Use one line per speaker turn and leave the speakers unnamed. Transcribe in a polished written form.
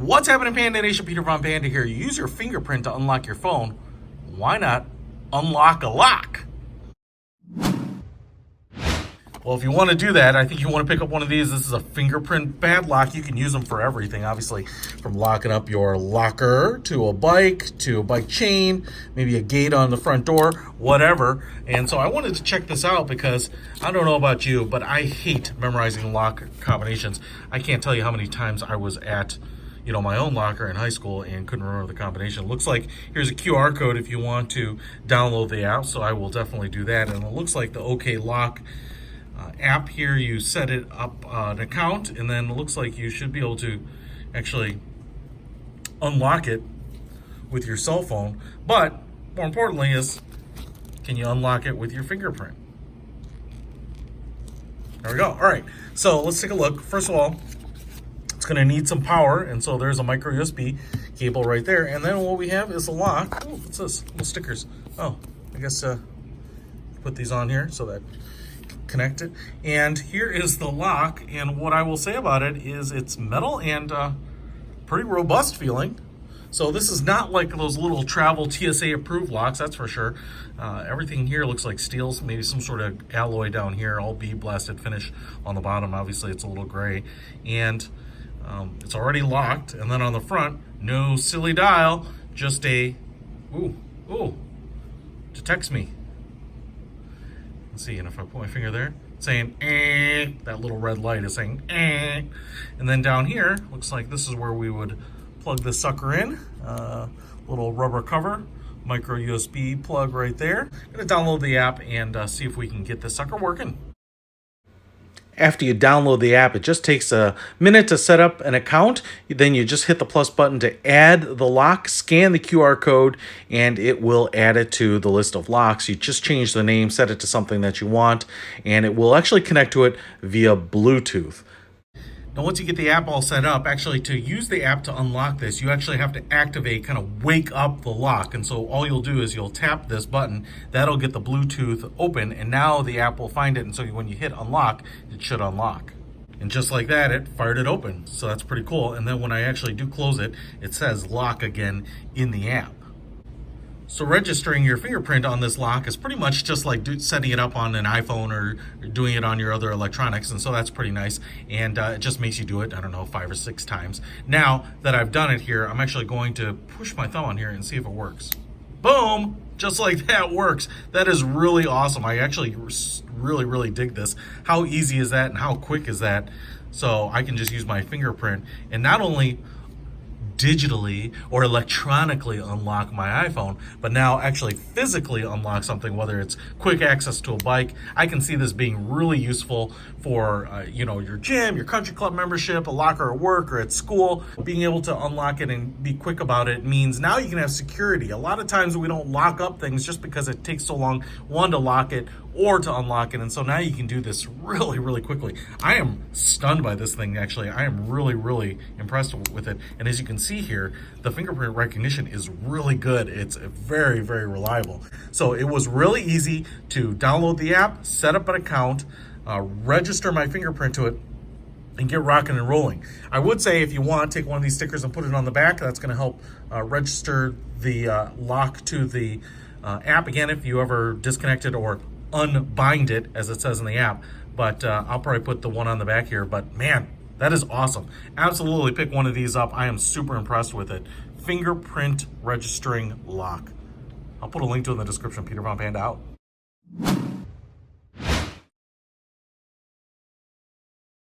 What's happening, Panda Nation? Peter Von Panda here. You use your fingerprint to unlock your phone. Why not unlock a lock? Well, if you want to do that, I think you want to pick up one of these. This is a fingerprint padlock. You can use them for everything, obviously, from locking up your locker to a bike chain, maybe a gate on the front door, whatever. And so I wanted to check this out because I don't know about you, but I hate memorizing lock combinations. I can't tell you how many times I was at my own locker in high school and couldn't remember the combination. It looks like here's a QR code if you want to download the app, so I will definitely do that. And it looks like the OK Lock app here, you set it up an account, and then it looks like you should be able to actually unlock it with your cell phone. But more importantly is, can you unlock it with your fingerprint? There we go. All right, so let's take a look. First of all, it's going to need some power, and so there's a micro USB cable right there. And then what we have is a lock. Oh, what's this? Little stickers. Oh, I guess put these on here so that connect it. And here is the lock, and what I will say about it is it's metal and pretty robust feeling. So this is not like those little travel TSA approved locks, that's for sure. Everything here looks like steel, maybe some sort of alloy down here, all bead blasted finish on the bottom. Obviously it's a little gray, and it's already locked. And then on the front, no silly dial, just a detects me. Let's see, and if I put my finger there, it's saying that little red light is saying and then down here looks like this is where we would plug this sucker in. Little rubber cover, micro USB plug right there. Gonna download the app and see if we can get this sucker working. After you download the app, it just takes a minute to set up an account. Then you just hit the plus button to add the lock, scan the QR code, and it will add it to the list of locks. You just change the name, set it to something that you want, and it will actually connect to it via Bluetooth. Now, once you get the app all set up, actually to use the app to unlock this, you actually have to activate, kind of wake up the lock. And so all you'll do is you'll tap this button, that'll get the Bluetooth open, and now the app will find it. And so when you hit unlock, it should unlock. And just like that, it fired it open. So that's pretty cool. And then when I actually do close it, it says lock again in the app. So registering your fingerprint on this lock is pretty much just like setting it up on an iPhone or doing it on your other electronics, and so that's pretty nice. And it just makes you do it, I don't know, 5 or 6 times. Now that I've done it here, I'm actually going to push my thumb on here and see if it works. Boom! Just like that works. That is really awesome. I actually really dig this. How easy is that and how quick is that? So I can just use my fingerprint and not only digitally or electronically unlock my iPhone, but now actually physically unlock something, whether it's quick access to a bike. I can see this being really useful for your gym, your country club membership, a locker at work or at school. Being able to unlock it and be quick about it means now you can have security. A lot of times we don't lock up things just because it takes so long, one, to lock it or to unlock it. And so now you can do this really quickly. I am stunned by this thing, actually. I am really impressed with it. And as you can see here, the fingerprint recognition is really good. It's very reliable. So it was really easy to download the app, set up an account, register my fingerprint to it, and get rocking and rolling. I would say if you want, take one of these stickers and put it on the back. That's going to help register the lock to the app again if you ever disconnect it or unbind it, as it says in the app. But I'll probably put the one on the back here. But man, that is awesome. Absolutely pick one of these up. I am super impressed with it. Fingerprint registering lock. I'll put a link to it in the description. Peter Von Panda out.